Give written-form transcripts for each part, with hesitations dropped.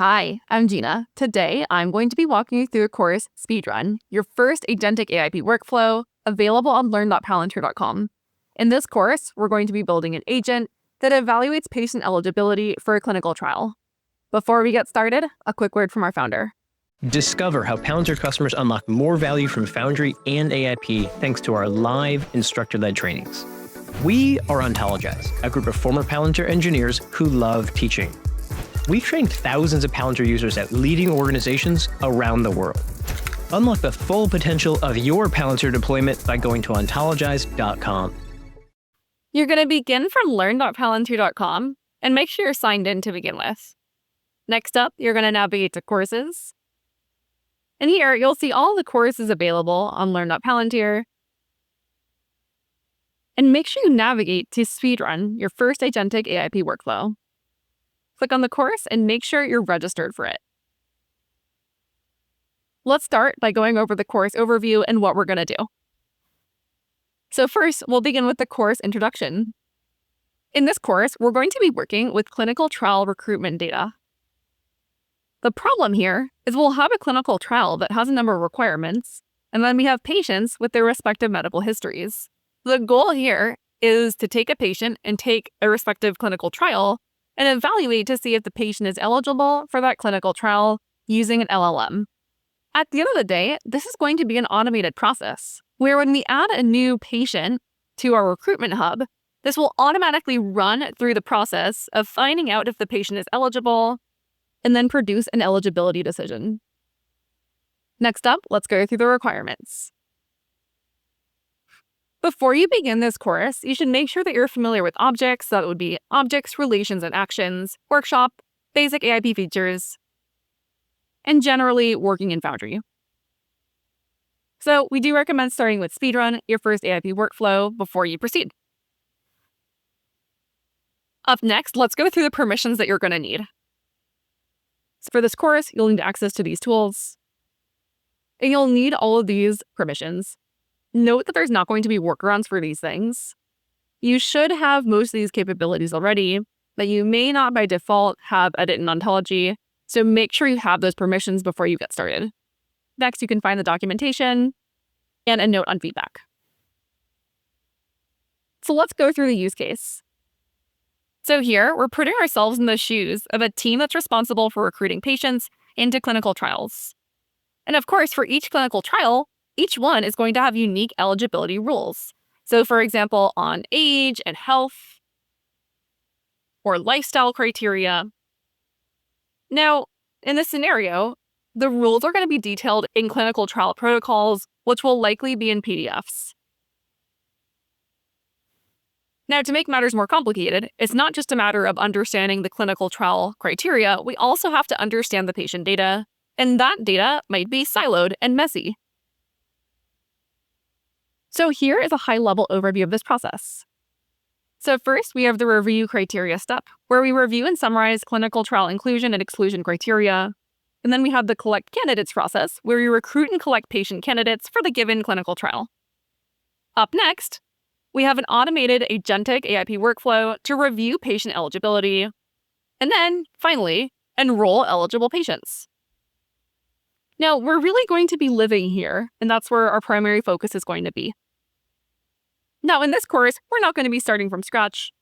Hi, I'm Gena. Today, I'm going to be walking you through a course, Speedrun, your first agentic AIP workflow, available on learn.palantir.com. In this course, we're going to be building an agent that evaluates patient eligibility for a clinical trial. Before we get started, a quick word from our founder. Discover how Palantir customers unlock more value from Foundry and AIP thanks to our live instructor-led trainings. We are Ontologize, a group of former Palantir engineers who love teaching. We've trained thousands of Palantir users at leading organizations around the world. Unlock the full potential of your Palantir deployment by going to ontologize.com. You're going to begin from learn.palantir.com and make sure you're signed in to begin with. Next up, you're going to navigate to Courses. And here, you'll see all the courses available on learn.palantir. And make sure you navigate to Speedrun, your first agentic AIP workflow. Click on the course and make sure you're registered for it. Let's start by going over the course overview and what we're going to do. So first, we'll begin with the course introduction. In this course, we're going to be working with clinical trial recruitment data. The problem here is we'll have a clinical trial that has a number of requirements, and then we have patients with their respective medical histories. The goal here is to take a patient and take a respective clinical trial and evaluate to see if the patient is eligible for that clinical trial using an LLM. At the end of the day, this is going to be an automated process, where when we add a new patient to our recruitment hub, this will automatically run through the process of finding out if the patient is eligible and then produce an eligibility decision. Next up, let's go through the requirements. Before you begin this course, you should make sure that you're familiar with objects. That would be objects, relations, and actions, workshop, basic AIP features, and generally working in Foundry. So we do recommend starting with Speedrun, your first AIP workflow, before you proceed. Up next, let's go through the permissions that you're going to need. So for this course, you'll need access to these tools, and you'll need all of these permissions. Note that there's not going to be workarounds for these things. You should have most of these capabilities already, but you may not by default have edit in Ontology, so make sure you have those permissions before you get started. Next, you can find the documentation and a note on feedback. So let's go through the use case. So here, we're putting ourselves in the shoes of a team that's responsible for recruiting patients into clinical trials. And of course, for each clinical trial, each one is going to have unique eligibility rules. So for example, on age and health, or lifestyle criteria. Now, in this scenario, the rules are going to be detailed in clinical trial protocols, which will likely be in PDFs. Now, to make matters more complicated, it's not just a matter of understanding the clinical trial criteria, we also have to understand the patient data, and that data might be siloed and messy. So here is a high-level overview of this process. So first, we have the review criteria step, where we review and summarize clinical trial inclusion and exclusion criteria. And then we have the collect candidates process, where we recruit and collect patient candidates for the given clinical trial. Up next, we have an automated agentic AIP workflow to review patient eligibility. And then, finally, enroll eligible patients. Now, we're really going to be living here, and that's where our primary focus is going to be. Now, in this course, we're not going to be starting from scratch.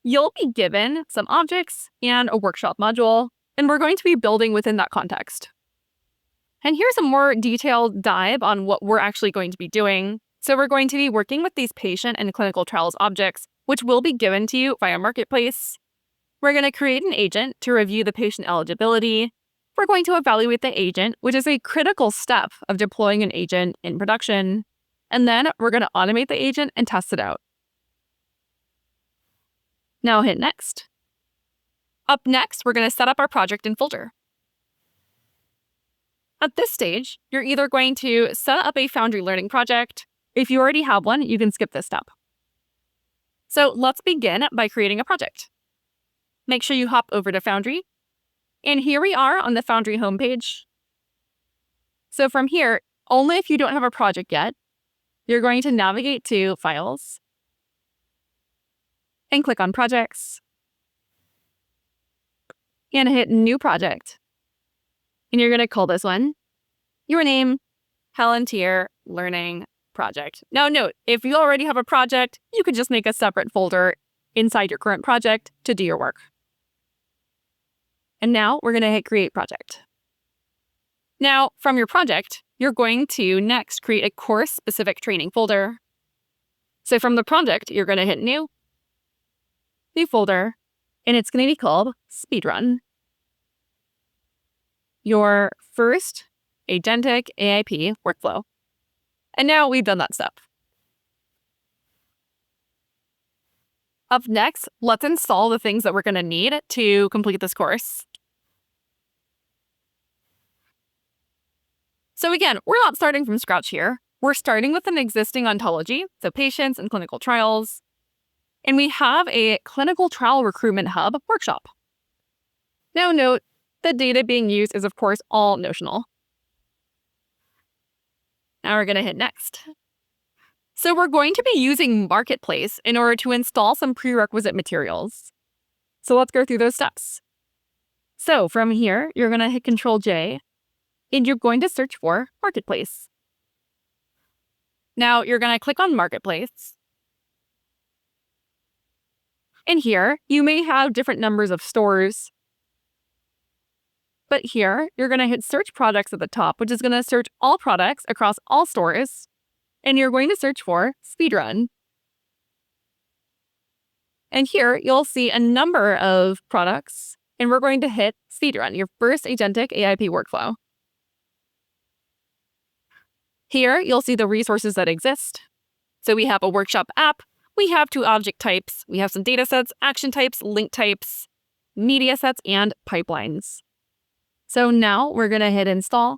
You'll be given some objects and a workshop module, and we're going to be building within that context. And here's a more detailed dive on what we're actually going to be doing. So we're going to be working with these patient and clinical trials objects, which will be given to you via Marketplace. We're going to create an agent to review the patient eligibility. We're going to evaluate the agent, which is a critical step of deploying an agent in production. And then we're going to automate the agent and test it out. Now hit Next. Up next, we're going to set up our project in Folder. At this stage, you're either going to set up a Foundry Learning project. If you already have one, you can skip this step. So let's begin by creating a project. Make sure you hop over to Foundry. And here we are on the Foundry homepage. So from here, only if you don't have a project yet, you're going to navigate to Files and click on Projects and hit New Project. And you're going to call this one your name, Palantir Learning Project. Now note, if you already have a project, you could just make a separate folder inside your current project to do your work. And now we're going to hit Create Project. Now, from your project, you're going to next create a course-specific training folder. So from the project, you're going to hit New folder, and it's going to be called Speedrun. Your First Agentic AIP Workflow. And now we've done that step. Up next, let's install the things that we're going to need to complete this course. So again, we're not starting from scratch here. We're starting with an existing ontology, so patients and clinical trials. And we have a clinical trial recruitment hub workshop. Now note, the data being used is of course all notional. Now we're going to hit Next. So we're going to be using Marketplace in order to install some prerequisite materials. So let's go through those steps. So from here, you're going to hit Control-J, and you're going to search for Marketplace. Now you're going to click on Marketplace. And here, you may have different numbers of stores. But here, you're going to hit Search Products at the top, which is going to search all products across all stores. And you're going to search for Speedrun. And here, you'll see a number of products. And we're going to hit Speedrun, your First Agentic AIP Workflow. Here, you'll see the resources that exist. So we have a workshop app. We have 2 object types. We have some data sets, action types, link types, media sets, and pipelines. So now we're going to hit Install.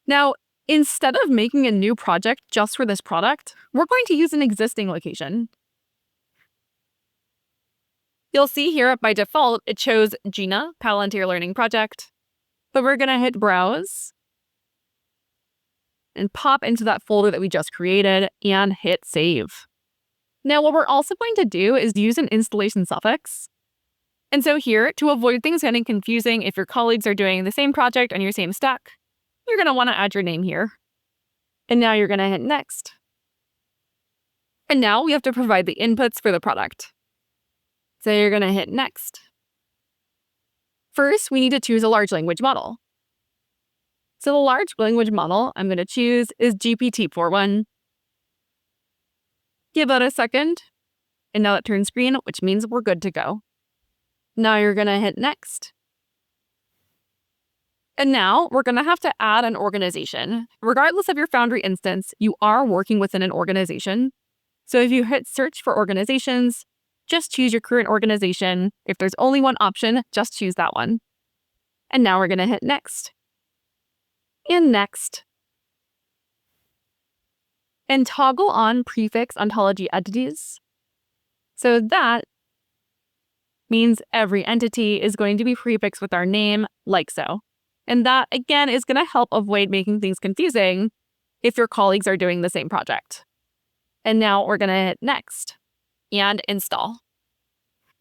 Now, instead of making a new project just for this product, we're going to use an existing location. You'll see here by default, it shows Gena, Palantir Learning Project. But we're going to hit Browse and pop into that folder that we just created and hit Save. Now, what we're also going to do is use an installation suffix. And so here, to avoid things getting confusing if your colleagues are doing the same project on your same stack, you're going to want to add your name here. And now you're going to hit Next. And now we have to provide the inputs for the product. So you're going to hit Next. First, we need to choose a large language model. So the large language model I'm going to choose is GPT-4.1. Give it a second, and now it turns green, which means we're good to go. Now you're going to hit Next. And now we're going to have to add an organization. Regardless of your Foundry instance, you are working within an organization. So if you hit Search for Organizations, just choose your current organization. If there's only one option, just choose that one. And now we're going to hit Next. And Next. And toggle on Prefix Ontology Entities. So that means every entity is going to be prefixed with our name, like so. And that, again, is going to help avoid making things confusing if your colleagues are doing the same project. And now we're going to hit Next and Install.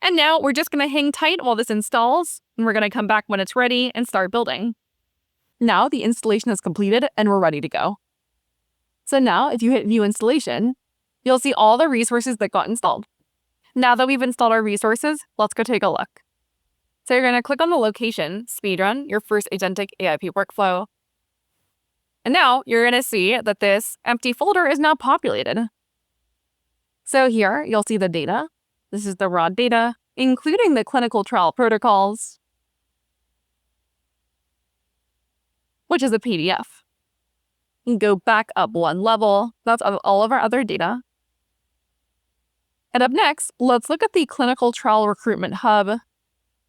And now we're just going to hang tight while this installs, and we're going to come back when it's ready and start building. Now the installation is completed and we're ready to go. So now if you hit View Installation, you'll see all the resources that got installed. Now that we've installed our resources, let's go take a look. So you're going to click on the location, Speedrun, your First Agentic AIP Workflow. And now you're going to see that this empty folder is now populated. So here you'll see the data. This is the raw data, including the clinical trial protocols, which is a PDF. You can go back up one level. That's all of our other data. And up next, let's look at the clinical trial recruitment hub.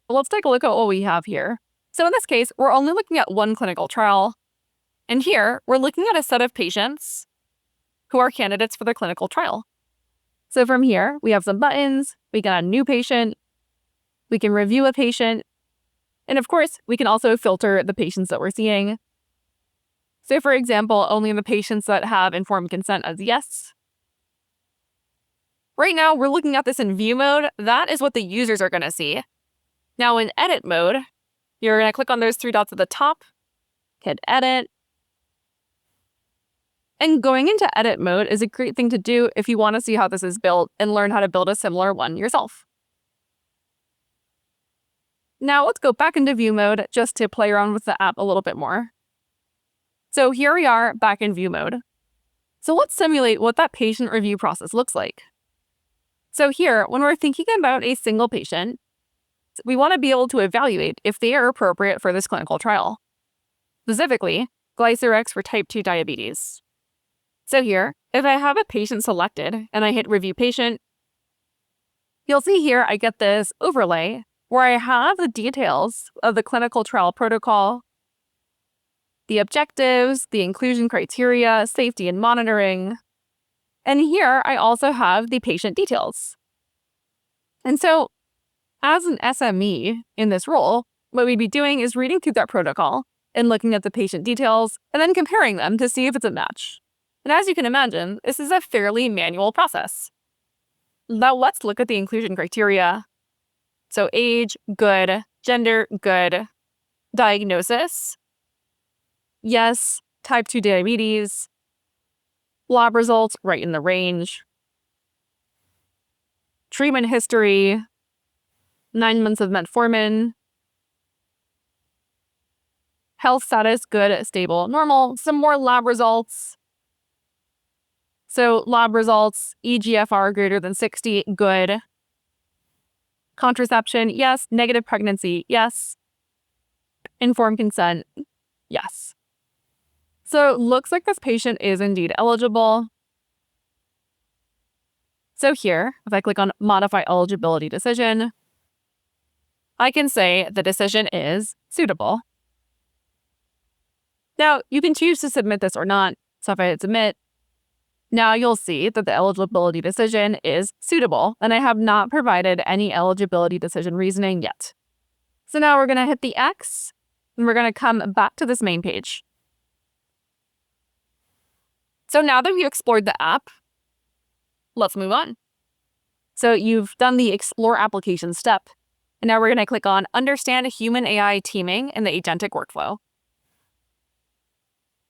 Let's take a look at what we have here. So in this case, we're only looking at one clinical trial. And here, we're looking at a set of patients who are candidates for the clinical trial. So from here, we have some buttons. We can add a new patient. We can review a patient. And of course, we can also filter the patients that we're seeing. So for example, only the patients that have informed consent as yes. Right now, we're looking at this in view mode. That is what the users are going to see. Now in edit mode, you're going to click on those three dots at the top, hit edit. And going into edit mode is a great thing to do if you want to see how this is built and learn how to build a similar one yourself. Now let's go back into view mode just to play around with the app a little bit more. So here we are back in view mode. So let's simulate what that patient review process looks like. So here, when we're thinking about a single patient, we want to be able to evaluate if they are appropriate for this clinical trial. Specifically, Glycerex for type 2 diabetes. So here, if I have a patient selected and I hit review patient, you'll see here I get this overlay where I have the details of the clinical trial protocol, the objectives, the inclusion criteria, safety and monitoring. And here I also have the patient details. And so as an SME in this role, what we'd be doing is reading through that protocol and looking at the patient details and then comparing them to see if it's a match. And as you can imagine, this is a fairly manual process. Now let's look at the inclusion criteria. So age, good. Gender, good. Diagnosis, yes. Type 2 diabetes. Lab results, right in the range. Treatment history, 9 months of metformin. Health status, good, stable, normal. Some more lab results. So lab results, eGFR greater than 60, good. Contraception, yes. Negative pregnancy, yes. Informed consent, yes. So it looks like this patient is indeed eligible. So here, if I click on Modify Eligibility Decision, I can say the decision is suitable. Now, you can choose to submit this or not. So if I hit Submit, now you'll see that the eligibility decision is suitable, and I have not provided any eligibility decision reasoning yet. So now we're going to hit the X, and we're going to come back to this main page. So now that we've explored the app, let's move on. So you've done the Explore Application step, and now we're going to click on Understand Human AI Teaming in the Agentic Workflow.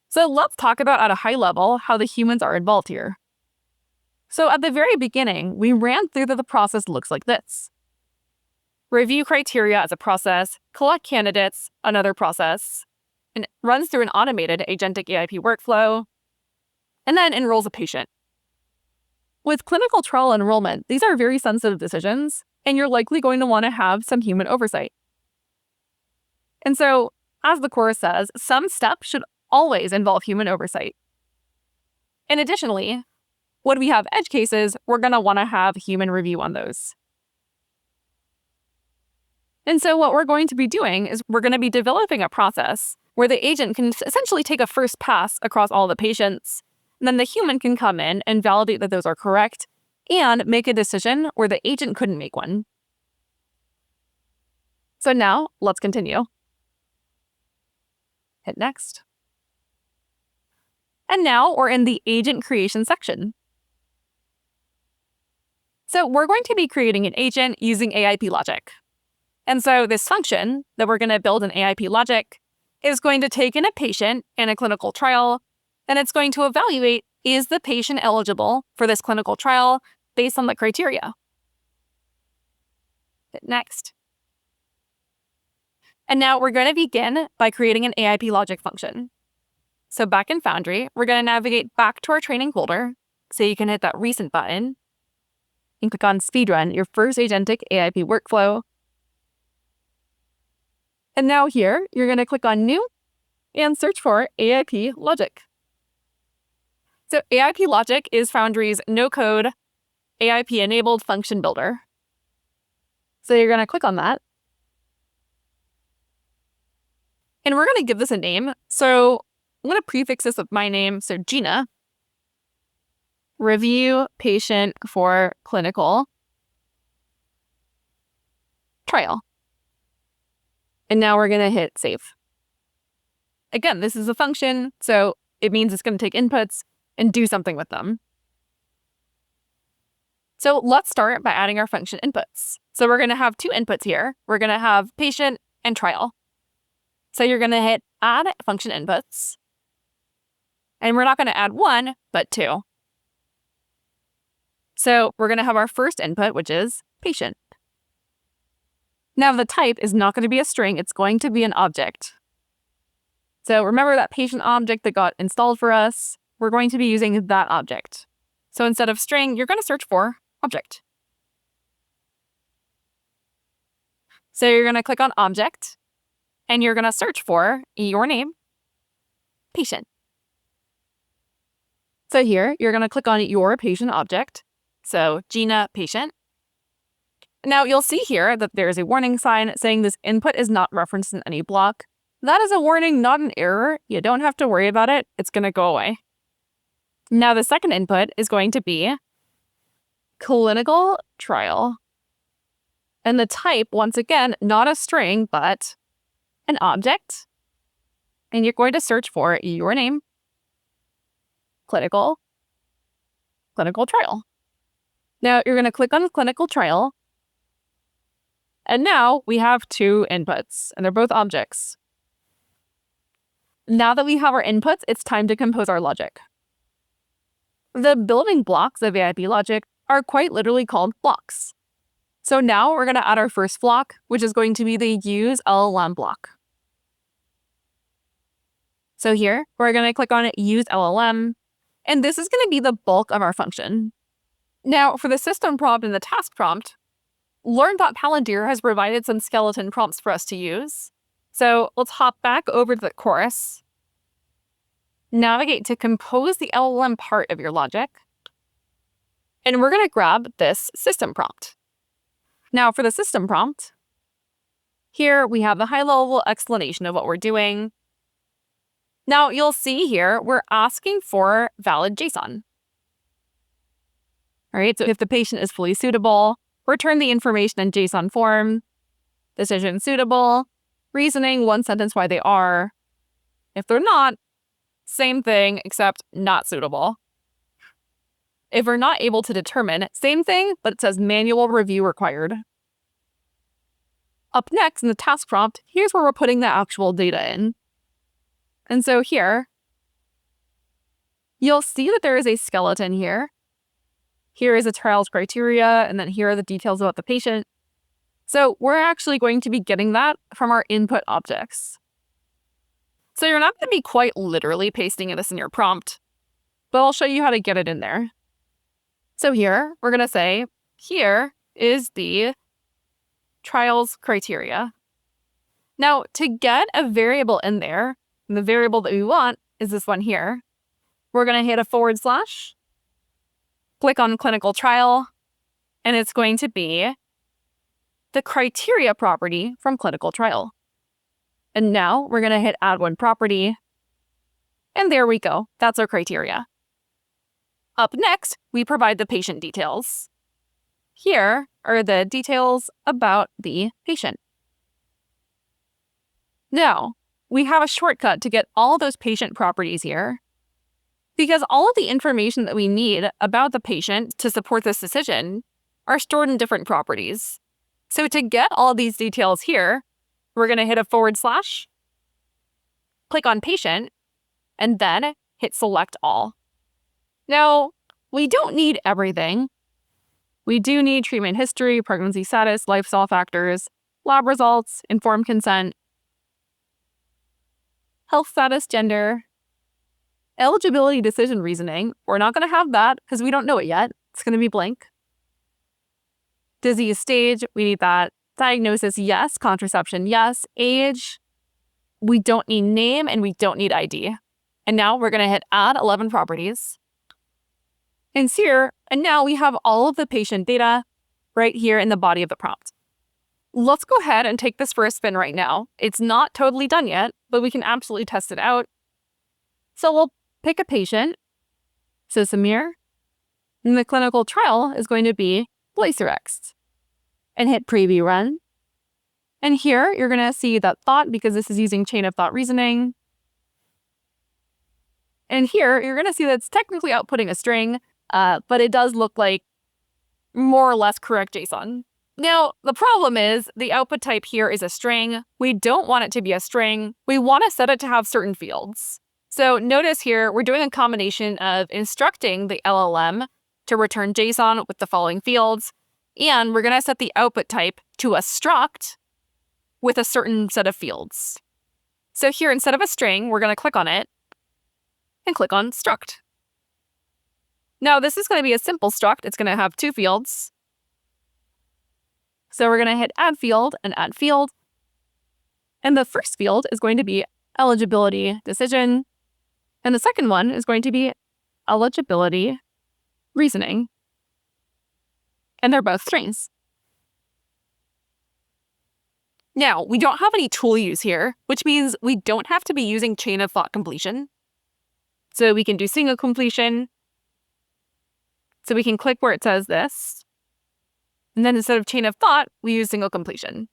So let's talk about at a high level how the humans are involved here. So at the very beginning, we ran through that the process looks like this. Review criteria as a process, collect candidates, another process, and runs through an automated Agentic AIP workflow, and then enrolls a patient. With clinical trial enrollment, these are very sensitive decisions, and you're likely going to want to have some human oversight. And so, as the course says, some steps should always involve human oversight. And additionally, when we have edge cases, we're going to want to have human review on those. And so what we're going to be doing is we're going to be developing a process where the agent can essentially take a first pass across all the patients, and then the human can come in and validate that those are correct and make a decision where the agent couldn't make one. So now let's continue. Hit next. And now we're in the agent creation section. So we're going to be creating an agent using AIP logic. And so this function that we're going to build in AIP logic is going to take in a patient in a clinical trial, and it's going to evaluate, is the patient eligible for this clinical trial based on the criteria? Hit next. And now we're going to begin by creating an AIP logic function. So back in Foundry, we're going to navigate back to our training folder, so you can hit that Recent button, and click on Speedrun, your First Agentic AIP Workflow. And now here, you're going to click on New and search for AIP Logic. So AIP Logic is Foundry's no-code, AIP-enabled function builder. So you're going to click on that. And we're going to give this a name. So I'm going to prefix this with my name, so Gena. Review patient for clinical trial. And now we're going to hit save. Again, this is a function, so it means it's going to take inputs and do something with them. So let's start by adding our function inputs. So we're going to have two inputs here. We're going to have patient and trial. So you're going to hit add function inputs. And we're not going to add one, but two. So we're going to have our first input, which is patient. Now the type is not going to be a string, it's going to be an object. So remember that patient object that got installed for us, we're going to be using that object. So instead of string, you're going to search for object. So you're going to click on object, and you're going to search for your name, patient. So here, you're going to click on your patient object. So Gena patient. Now you'll see here that there is a warning sign saying this input is not referenced in any block. That is a warning, not an error. You don't have to worry about it. It's going to go away. Now the second input is going to be clinical trial. And the type, once again, not a string, but an object. And you're going to search for your name, clinical trial. Now you're going to click on clinical trial. And now we have two inputs, and they're both objects. Now that we have our inputs, it's time to compose our logic. The building blocks of AIP logic are quite literally called blocks. So now we're going to add our first block, which is going to be the use LLM block. So here, we're going to click on use LLM, and this is going to be the bulk of our function. Now, for the system prompt and the task prompt, Learn.Palantir has provided some skeleton prompts for us to use. So let's hop back over to the chorus, navigate to compose the LLM part of your logic, and we're going to grab this system prompt. Now for the system prompt, here we have the high-level explanation of what we're doing. Now you'll see here, we're asking for valid JSON. All right, so if the patient is fully suitable, return the information in JSON form, decision suitable, reasoning one sentence why they are. If they're not, same thing, except not suitable. If we're not able to determine, same thing, but it says manual review required. Up next in the task prompt, here's where we're putting the actual data in. And so here, you'll see that there is a skeleton here. Here is a trials criteria, and then here are the details about the patient. So we're actually going to be getting that from our input objects. So you're not going to be quite literally pasting this in your prompt, but I'll show you how to get it in there. So here, we're going to say, here is the trials criteria. Now, to get a variable in there, and the variable that we want is this one here, we're going to hit a /, click on clinical trial, and it's going to be the criteria property from clinical trial. And now we're going to hit add one property, and there we go. That's our criteria. Up next, we provide the patient details. Here are the details about the patient. Now, we have a shortcut to get all those patient properties here, because all of the information that we need about the patient to support this decision are stored in different properties. So to get all of these details here, we're going to hit a /, click on patient, and then hit select all. Now, we don't need everything. We do need treatment history, pregnancy status, lifestyle factors, lab results, informed consent, health status, gender, eligibility decision reasoning. We're not going to have that because we don't know it yet. It's going to be blank. Disease stage, we need that. Diagnosis, yes. Contraception, yes. Age, we don't need name and we don't need ID. And now we're going to hit add 11 properties. And here, and now we have all of the patient data right here in the body of the prompt. Let's go ahead and take this for a spin right now. It's not totally done yet, but we can absolutely test it out. So we'll pick a patient, so Samir, and the clinical trial is going to be Blacerex, and hit preview run. And here you're going to see that thought because this is using chain of thought reasoning. And here you're going to see that it's technically outputting a string, but it does look like more or less correct JSON. Now, the problem is the output type here is a string. We don't want it to be a string. We want to set it to have certain fields. So notice here, we're doing a combination of instructing the LLM to return JSON with the following fields, and we're going to set the output type to a struct with a certain set of fields. So here, instead of a string, we're going to click on it and click on struct. Now, this is going to be a simple struct. It's going to have two fields. So we're going to hit add field and add field. And the first field is going to be eligibility decision. And the second one is going to be eligibility reasoning. And they're both strings. Now, we don't have any tool use here, which means we don't have to be using chain of thought completion. So we can do single completion. So we can click where it says this. And then instead of chain of thought, we use single completion.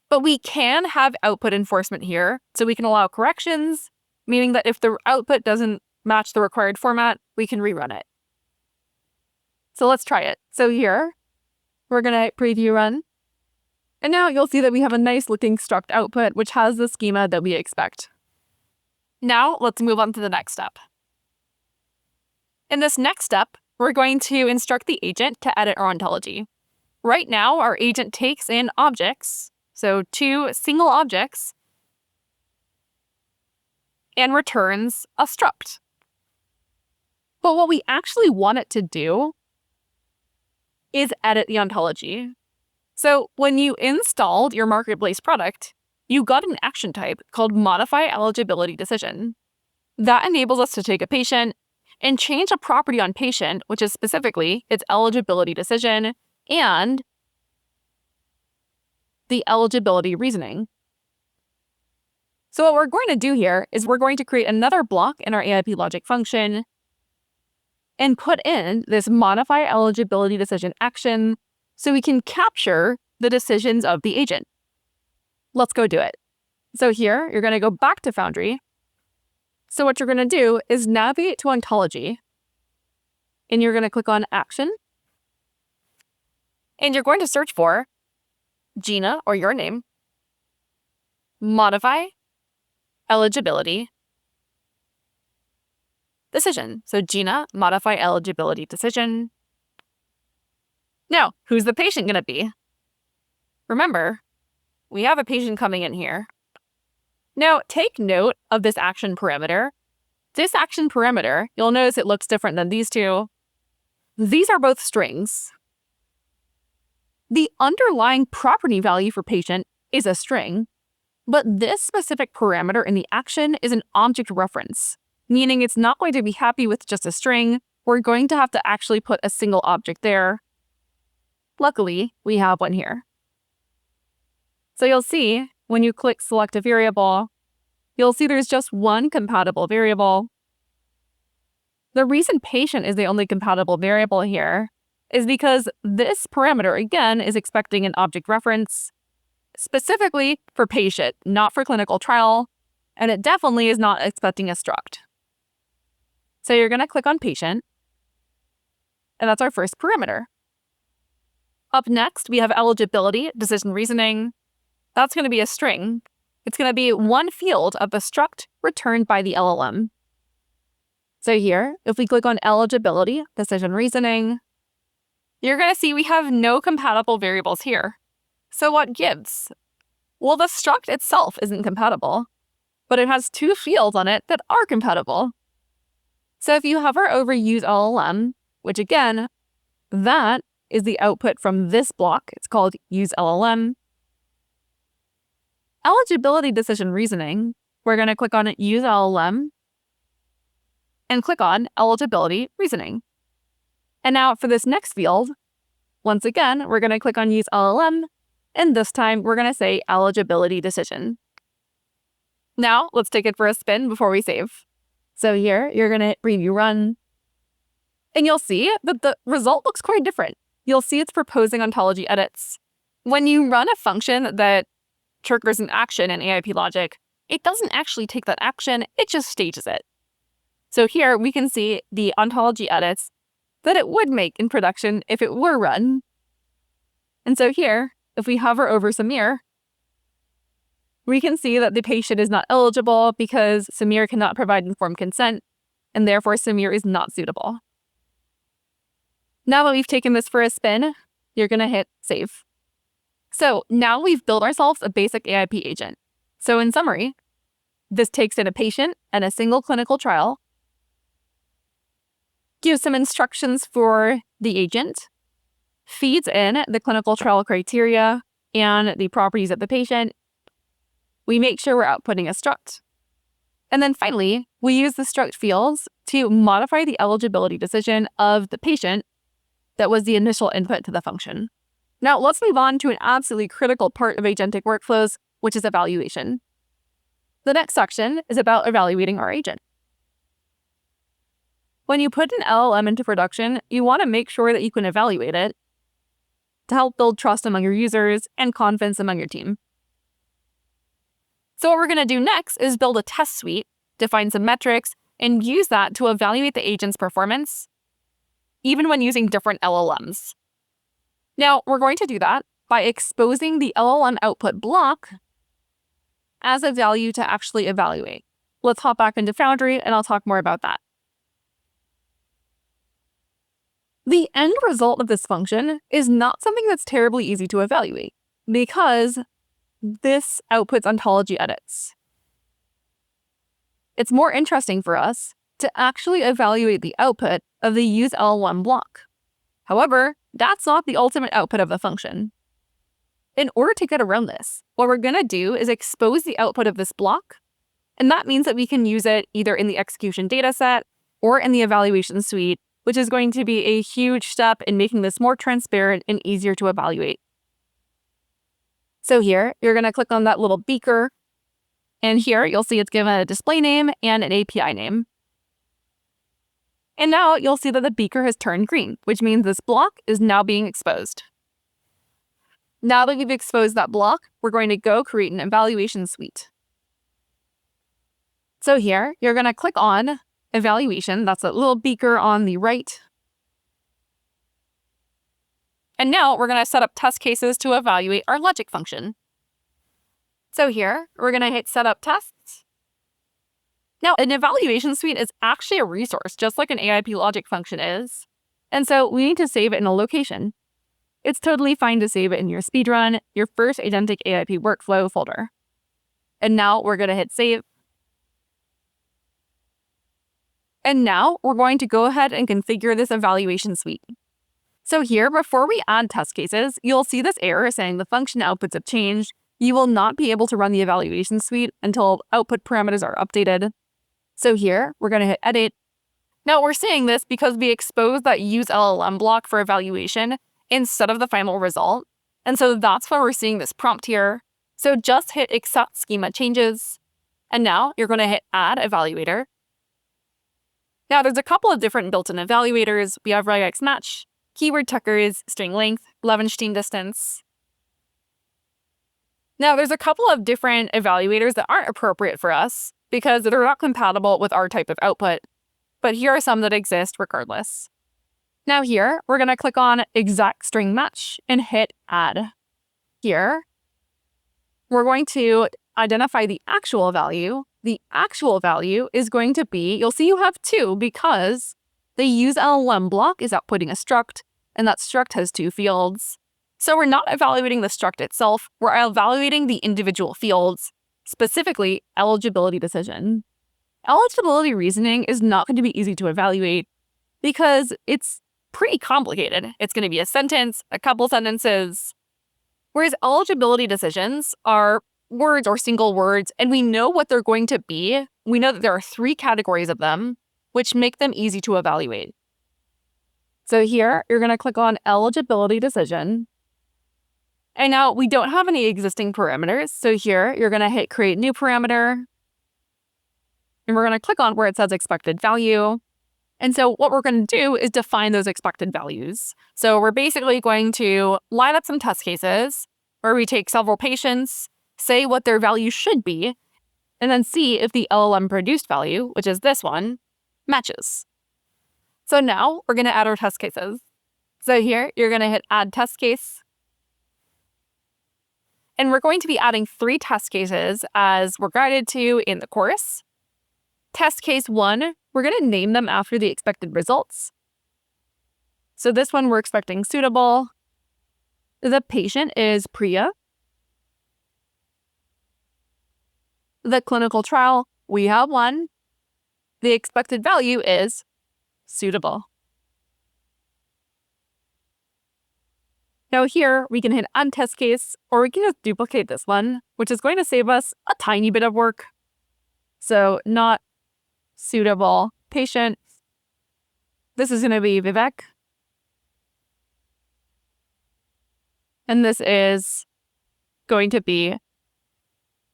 But we can have output enforcement here, so we can allow corrections, meaning that if the output doesn't match the required format, we can rerun it. So let's try it. So here, we're going to preview run. And now you'll see that we have a nice looking struct output, which has the schema that we expect. Now let's move on to the next step. In this next step, we're going to instruct the agent to edit our ontology. Right now, our agent takes in objects, so two single objects, and returns a struct. But what we actually want it to do is edit the ontology. So when you installed your marketplace product, you got an action type called modify eligibility decision. That enables us to take a patient and change a property on patient, which is specifically its eligibility decision and the eligibility reasoning. So what we're going to do here is we're going to create another block in our AIP logic function and put in this modify eligibility decision action so we can capture the decisions of the agent. Let's go do it. So here, you're going to go back to Foundry. So what you're going to do is navigate to Ontology, and you're going to click on Action, and you're going to search for Gena, or your name, modify eligibility decision. So Gena, modify eligibility decision. Now, who's the patient going to be? Remember, we have a patient coming in here. Now, take note of this action parameter. This action parameter, you'll notice it looks different than these two. These are both strings. The underlying property value for patient is a string, but this specific parameter in the action is an object reference, meaning it's not going to be happy with just a string. We're going to have to actually put a single object there. Luckily, we have one here. So you'll see when you click select a variable, you'll see there's just one compatible variable. The reason patient is the only compatible variable here is because this parameter, again, is expecting an object reference specifically for patient, not for clinical trial, and it definitely is not expecting a struct. So you're going to click on patient, and that's our first parameter. Up next, we have eligibility, decision reasoning. That's going to be a string. It's going to be one field of the struct returned by the LLM. So here, if we click on eligibility, decision reasoning, you're going to see we have no compatible variables here. So what gives? Well, the struct itself isn't compatible, but it has two fields on it that are compatible. So if you hover over use LLM, which again, that is the output from this block, it's called use LLM. Eligibility decision reasoning, we're going to click on use LLM and click on eligibility reasoning. And now for this next field, once again, we're going to click on use LLM, and this time we're going to say eligibility decision. Now let's take it for a spin before we save. So here, you're going to hit preview run, and you'll see that the result looks quite different. You'll see it's proposing ontology edits. When you run a function that triggers an action in AIP logic, it doesn't actually take that action, it just stages it. So here we can see the ontology edits that it would make in production if it were run. And so here, if we hover over Samir, we can see that the patient is not eligible because Samir cannot provide informed consent, and therefore Samir is not suitable. Now that we've taken this for a spin, you're going to hit save. So now we've built ourselves a basic AIP agent. So in summary, this takes in a patient and a single clinical trial, gives some instructions for the agent, feeds in the clinical trial criteria and the properties of the patient. We make sure we're outputting a struct. And then finally, we use the struct fields to modify the eligibility decision of the patient that was the initial input to the function. Now let's move on to an absolutely critical part of agentic workflows, which is evaluation. The next section is about evaluating our agent. When you put an LLM into production, you want to make sure that you can evaluate it to help build trust among your users and confidence among your team. So what we're going to do next is build a test suite, define some metrics, and use that to evaluate the agent's performance, even when using different LLMs. Now, we're going to do that by exposing the LLM output block as a value to actually evaluate. Let's hop back into Foundry, and I'll talk more about that. The end result of this function is not something that's terribly easy to evaluate because this outputs ontology edits. It's more interesting for us to actually evaluate the output of the use LLM block. However, that's not the ultimate output of the function. In order to get around this, what we're going to do is expose the output of this block, and that means that we can use it either in the execution dataset or in the evaluation suite, which is going to be a huge step in making this more transparent and easier to evaluate. So here, you're going to click on that little beaker, and here you'll see it's given a display name and an API name. And now you'll see that the beaker has turned green, which means this block is now being exposed. Now that we've exposed that block, we're going to go create an evaluation suite. So here, you're going to click on evaluation. That's that little beaker on the right. And now we're going to set up test cases to evaluate our logic function. So here, we're going to hit setup tests. Now, an evaluation suite is actually a resource, just like an AIP logic function is. And so we need to save it in a location. It's totally fine to save it in your Speedrun, your First Agentic AIP Workflow folder. And now we're going to hit save. And now we're going to go ahead and configure this evaluation suite. So here, before we add test cases, you'll see this error saying the function outputs have changed. You will not be able to run the evaluation suite until output parameters are updated. So here, we're going to hit edit. Now we're seeing this because we exposed that use LLM block for evaluation instead of the final result. And so that's why we're seeing this prompt here. So just hit accept schema changes. And now you're going to hit add evaluator. Now there's a couple of different built-in evaluators. We have regex match, keyword checkers, string length, Levenstein distance. Now there's a couple of different evaluators that aren't appropriate for us because they're not compatible with our type of output. But here are some that exist regardless. Now here, we're going to click on exact string match and hit add. Here, we're going to identify the actual value. The actual value is going to be, you'll see you have two because the use LLM block is outputting a struct, and that struct has two fields. So we're not evaluating the struct itself, we're evaluating the individual fields, specifically eligibility decision. Eligibility reasoning is not going to be easy to evaluate because it's pretty complicated. It's going to be a sentence, a couple sentences, whereas eligibility decisions are words or single words, and we know what they're going to be. We know that there are 3 categories of them, which make them easy to evaluate. So here, you're going to click on eligibility decision. And now we don't have any existing parameters. So here, you're going to hit create new parameter. And we're going to click on where it says expected value. And so what we're going to do is define those expected values. So we're basically going to line up some test cases where we take several patients, say what their value should be, and then see if the LLM produced value, which is this one, matches. So now we're going to add our test cases. So here, you're going to hit add test case. And we're going to be adding 3 test cases as we're guided to in the course. Test case 1, we're going to name them after the expected results. So this one we're expecting suitable. The patient is Priya. The clinical trial, we have 1. The expected value is suitable. Now here, we can hit Add Test Case, or we can just duplicate this one, which is going to save us a tiny bit of work. So not suitable patient. This is going to be Vivek. And this is going to be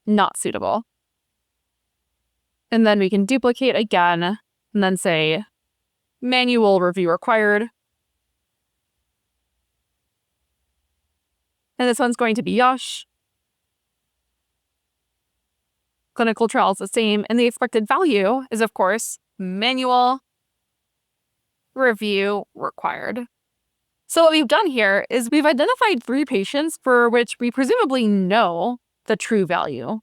not suitable. And then we can duplicate again, and then say manual review required. And this one's going to be Yash. Clinical trial is the same, and the expected value is, of course, manual review required. So what we've done here is we've identified 3 patients for which we presumably know the true value.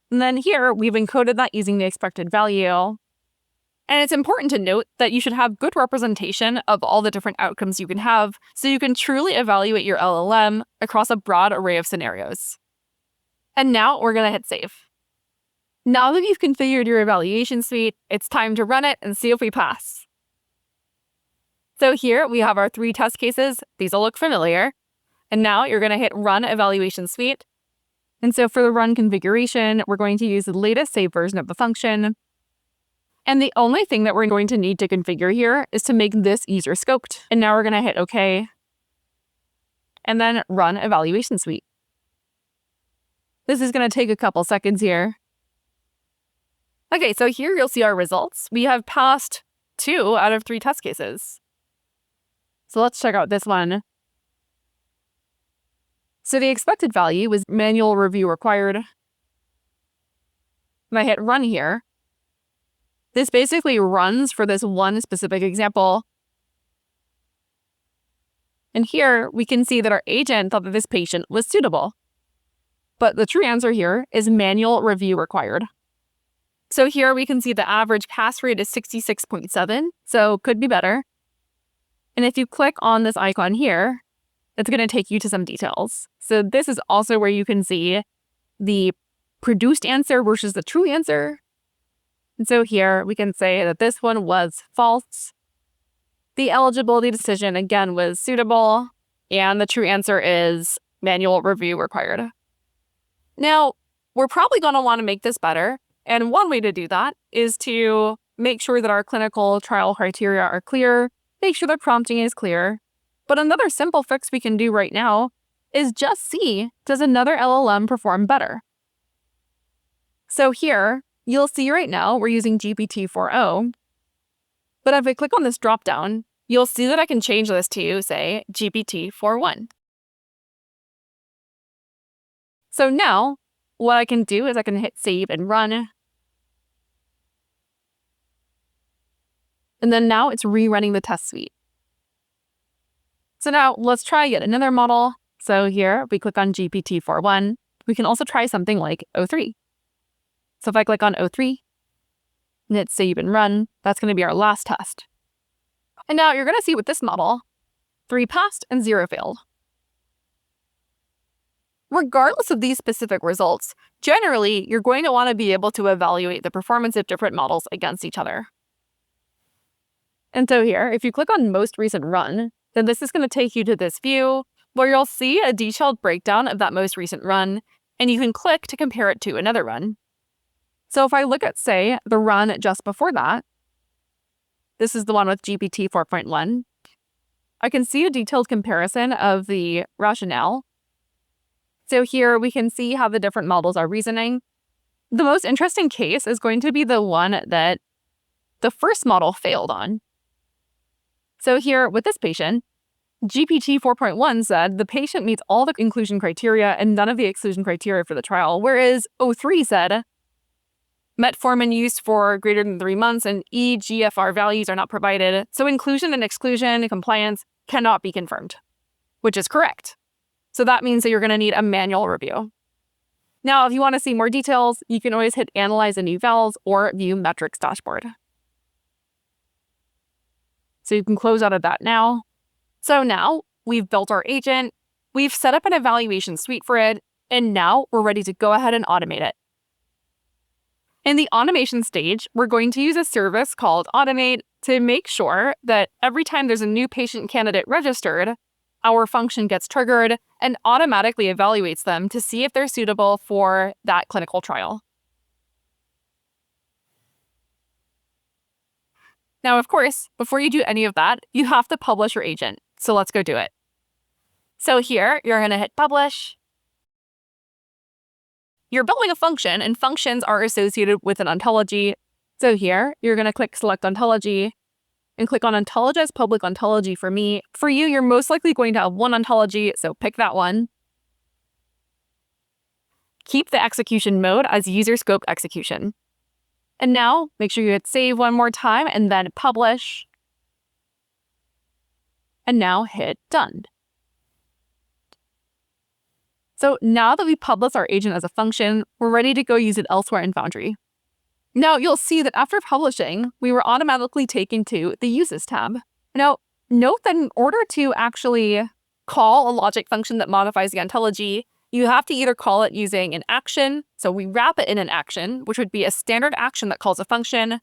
And then here, we've encoded that using the expected value. And it's important to note that you should have good representation of all the different outcomes you can have so you can truly evaluate your LLM across a broad array of scenarios. And now we're going to hit save. Now that you've configured your evaluation suite, it's time to run it and see if we pass. So here we have our 3 test cases. These will look familiar. And now you're going to hit Run Evaluation Suite. And so for the run configuration, we're going to use the latest saved version of the function. And the only thing that we're going to need to configure here is to make this user scoped. And now we're going to hit OK. And then Run Evaluation Suite. This is going to take a couple seconds here. Okay, so here you'll see our results. We have passed 2 out of 3 test cases. So let's check out this one. So the expected value was manual review required. When I hit run here, this basically runs for this one specific example. And here we can see that our agent thought that this patient was suitable. But the true answer here is manual review required. So here we can see the average pass rate is 66.7, so could be better. And if you click on this icon here, it's going to take you to some details. So this is also where you can see the produced answer versus the true answer. And so here we can say that this one was false. The eligibility decision, again, was suitable. And the true answer is manual review required. Now, we're probably going to want to make this better. And one way to do that is to make sure that our clinical trial criteria are clear, make sure the prompting is clear. But another simple fix we can do right now is just see, does another LLM perform better? So here, you'll see right now we're using GPT-4o. But if I click on this dropdown, you'll see that I can change this to, say, GPT-4.1. So now, what I can do is I can hit save and run. And then now it's rerunning the test suite. So now let's try yet another model. So here we click on GPT-4.1. We can also try something like O3. So if I click on O3 and hit save and run, that's going to be our last test. And now you're going to see with this model, 3 passed and 0 failed. Regardless of these specific results, generally, you're going to want to be able to evaluate the performance of different models against each other. And so here, if you click on most recent run, then this is going to take you to this view where you'll see a detailed breakdown of that most recent run, and you can click to compare it to another run. So if I look at, say, the run just before that, this is the one with GPT 4.1, I can see a detailed comparison of the rationale. So here we can see how the different models are reasoning. The most interesting case is going to be the one that the first model failed on. So here with this patient, GPT 4.1 said the patient meets all the inclusion criteria and none of the exclusion criteria for the trial, whereas O3 said metformin used for greater than 3 months and eGFR values are not provided, so inclusion and exclusion and compliance cannot be confirmed, which is correct. So that means that you're going to need a manual review. Now, if you want to see more details, you can always hit Analyze and Evals or View Metrics Dashboard. So you can close out of that now. So now we've built our agent, we've set up an evaluation suite for it, and now we're ready to go ahead and automate it. In the automation stage, we're going to use a service called Automate to make sure that every time there's a new patient candidate registered, our function gets triggered and automatically evaluates them to see if they're suitable for that clinical trial. Now, of course, before you do any of that, you have to publish your agent. So let's go do it. So here, you're going to hit Publish. You're building a function, and functions are associated with an ontology. So here, you're going to click Select Ontology and click on Ontologize Public Ontology for me. For you, you're most likely going to have one ontology, so pick that one. Keep the execution mode as user scope execution. And now, make sure you hit Save one more time and then Publish. And now hit Done. So now that we published our agent as a function, we're ready to go use it elsewhere in Foundry. Now, you'll see that after publishing, we were automatically taken to the Uses tab. Now, note that in order to actually call a logic function that modifies the ontology, you have to either call it using an action, so we wrap it in an action, which would be a standard action that calls a function,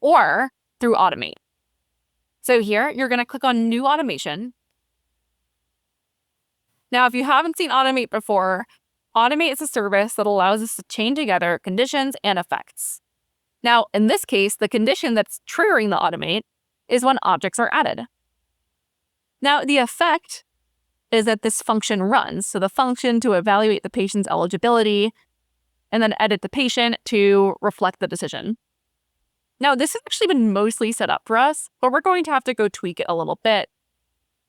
or through Automate. So here, you're going to click on New Automation. Now, if you haven't seen Automate before, Automate is a service that allows us to chain together conditions and effects. Now, in this case, the condition that's triggering the Automate is when objects are added. Now, the effect is that this function runs, so the function to evaluate the patient's eligibility, and then edit the patient to reflect the decision. Now, this has actually been mostly set up for us, but we're going to have to go tweak it a little bit.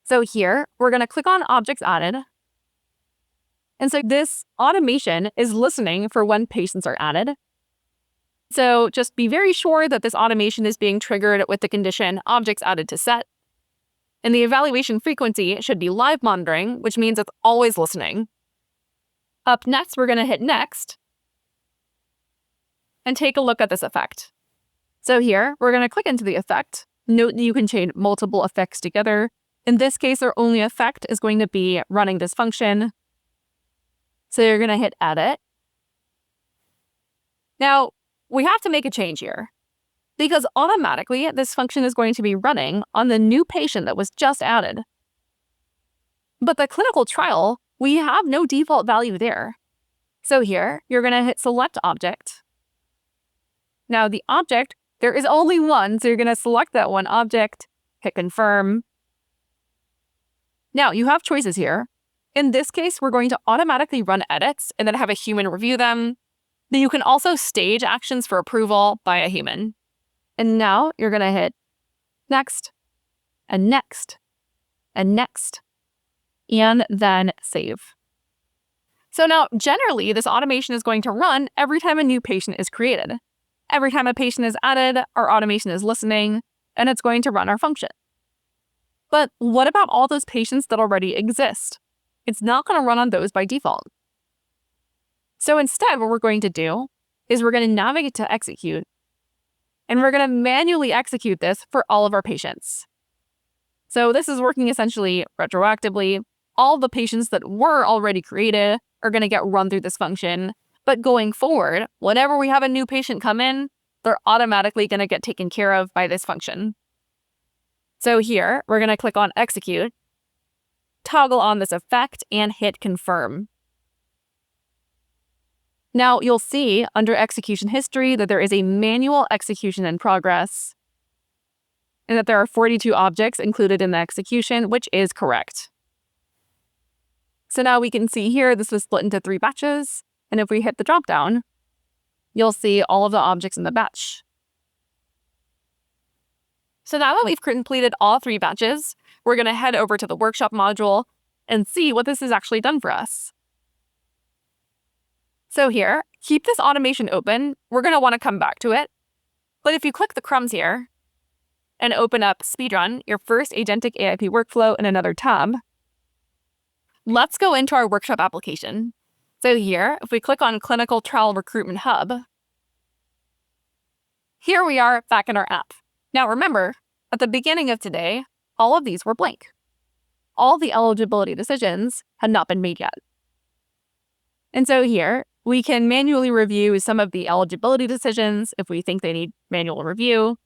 So here, we're going to click on Objects Added. And so this automation is listening for when patients are added. So just be very sure that this automation is being triggered with the condition Objects Added to Set. And the evaluation frequency should be live monitoring, which means it's always listening. Up next, we're going to hit Next and take a look at this effect. So here, we're going to click into the effect. Note that you can chain multiple effects together. In this case, our only effect is going to be running this function. So you're going to hit Edit. Now, we have to make a change here, because automatically this function is going to be running on the new patient that was just added. But the clinical trial, we have no default value there. So here, you're going to hit Select Object. Now the object, there is only one, so you're going to select that one object, hit Confirm. Now you have choices here. In this case, we're going to automatically run edits and then have a human review them. But you can also stage actions for approval by a human. And now you're going to hit Next, and Next, and Next, and then Save. So now, generally, this automation is going to run every time a new patient is created. Every time a patient is added, our automation is listening, and it's going to run our function. But what about all those patients that already exist? It's not going to run on those by default. So instead, what we're going to do is we're going to navigate to Execute, and we're going to manually execute this for all of our patients. So this is working essentially retroactively. All the patients that were already created are going to get run through this function. But going forward, whenever we have a new patient come in, they're automatically going to get taken care of by this function. So here, we're going to click on Execute, toggle on this effect, and hit Confirm. Now, you'll see under execution history that there is a manual execution in progress, and that there are 42 objects included in the execution, which is correct. So now we can see here this was split into 3 batches, and if we hit the dropdown, you'll see all of the objects in the batch. So now that we've completed all 3 batches, we're going to head over to the workshop module and see what this has actually done for us. So here, keep this automation open. We're going to want to come back to it. But if you click the crumbs here and open up Speedrun, your First Agentic AIP Workflow in another tab, let's go into our workshop application. So here, if we click on Clinical Trial Recruitment Hub, here we are back in our app. Now remember, at the beginning of today, all of these were blank. All the eligibility decisions had not been made yet. And so here, we can manually review some of the eligibility decisions if we think they need manual review.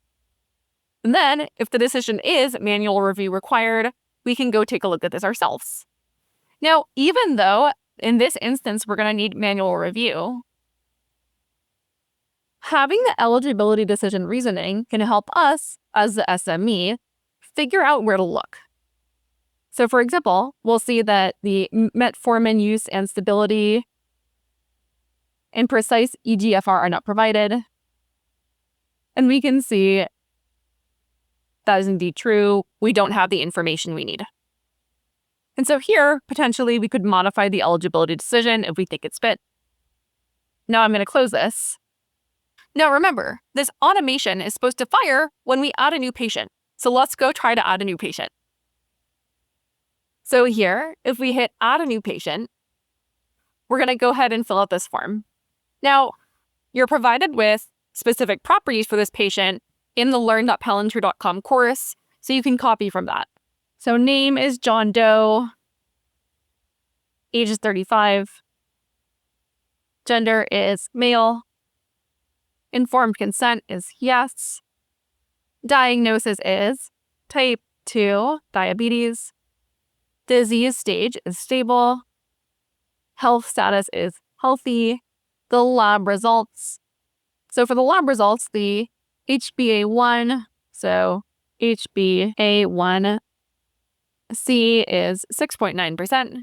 And then, if the decision is manual review required, we can go take a look at this ourselves. Now, even though in this instance we're going to need manual review, having the eligibility decision reasoning can help us, as the SME, figure out where to look. So for example, we'll see that the metformin use and stability and precise eGFR are not provided. And we can see that is indeed true. We don't have the information we need. And so here, potentially, we could modify the eligibility decision if we think it's fit. Now I'm going to close this. Now remember, this automation is supposed to fire when we add a new patient. So let's go try to add a new patient. So here, if we hit add a new patient, we're going to go ahead and fill out this form. Now, you're provided with specific properties for this patient in the learn.palantir.com course, so you can copy from that. So name is John Doe, age is 35, gender is male, informed consent is yes, diagnosis is type 2 diabetes, disease stage is stable, health status is healthy, the lab results. So for the lab results, the HbA1, so HbA1c is 6.9%.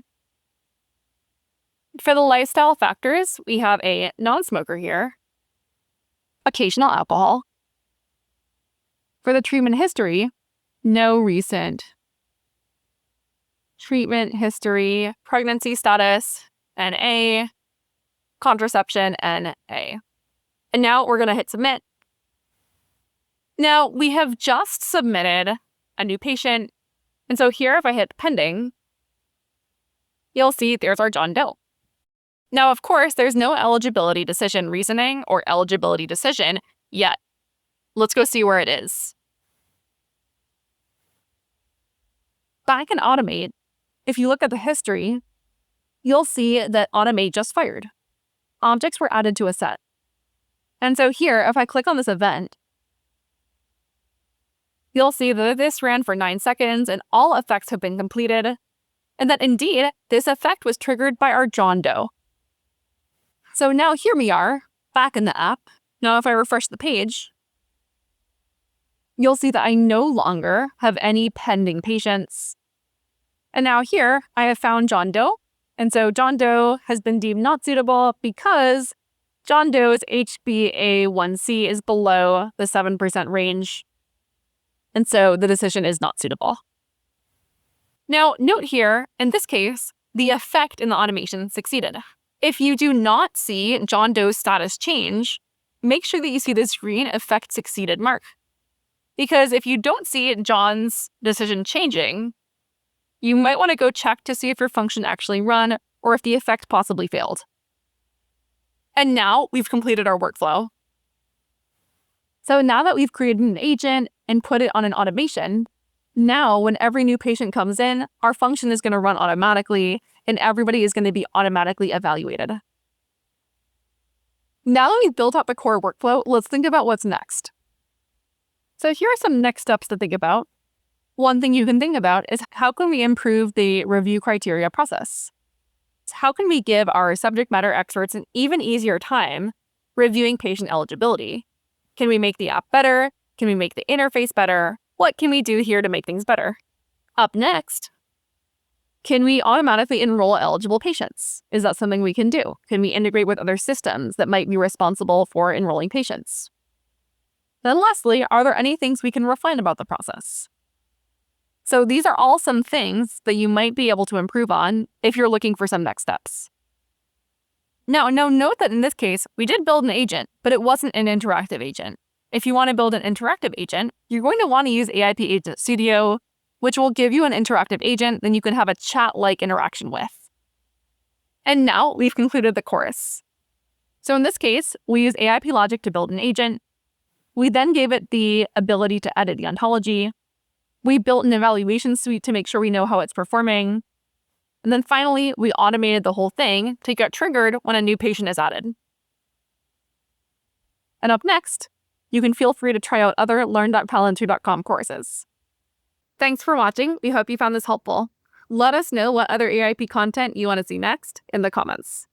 For the lifestyle factors, we have a non-smoker here, occasional alcohol. For the treatment history, no recent treatment history, pregnancy status, NA, contraception, NA. And now we're going to hit submit. Now we have just submitted a new patient. And so here, if I hit pending, you'll see there's our John Doe. Now, of course, there's no eligibility decision reasoning or eligibility decision yet. Let's go see where it is. Back in Automate, if you look at the history, you'll see that Automate just fired. Objects were added to a set. And so here, if I click on this event, you'll see that this ran for 9 seconds and all effects have been completed, and that indeed, this effect was triggered by our John Doe. So now here we are, back in the app. Now if I refresh the page, you'll see that I no longer have any pending patients. And now here, I have found John Doe. And so John Doe has been deemed not suitable because John Doe's HbA1c is below the 7% range. And so the decision is not suitable. Now, note here, in this case, the effect in the automation succeeded. If you do not see John Doe's status change, make sure that you see this green effect succeeded mark. Because if you don't see John's decision changing, you might want to go check to see if your function actually run or if the effect possibly failed. And now we've completed our workflow. So now that we've created an agent and put it on an automation, now when every new patient comes in, our function is going to run automatically and everybody is going to be automatically evaluated. Now that we've built up a core workflow, let's think about what's next. So here are some next steps to think about. One thing you can think about is how can we improve the review criteria process? How can we give our subject matter experts an even easier time reviewing patient eligibility? Can we make the app better? Can we make the interface better? What can we do here to make things better? Up next, can we automatically enroll eligible patients? Is that something we can do? Can we integrate with other systems that might be responsible for enrolling patients? Then lastly, are there any things we can refine about the process? So these are all some things that you might be able to improve on if you're looking for some next steps. Now, note that in this case, we did build an agent, but it wasn't an interactive agent. If you want to build an interactive agent, you're going to want to use AIP Agent Studio which will give you an interactive agent that you can have a chat-like interaction with. And now we've concluded the course. So in this case, we use AIP logic to build an agent. We then gave it the ability to edit the ontology. We built an evaluation suite to make sure we know how it's performing. And then finally, we automated the whole thing to get triggered when a new patient is added. And up next, you can feel free to try out other learn.palantir.com courses. Thanks for watching. We hope you found this helpful. Let us know what other AIP content you want to see next in the comments.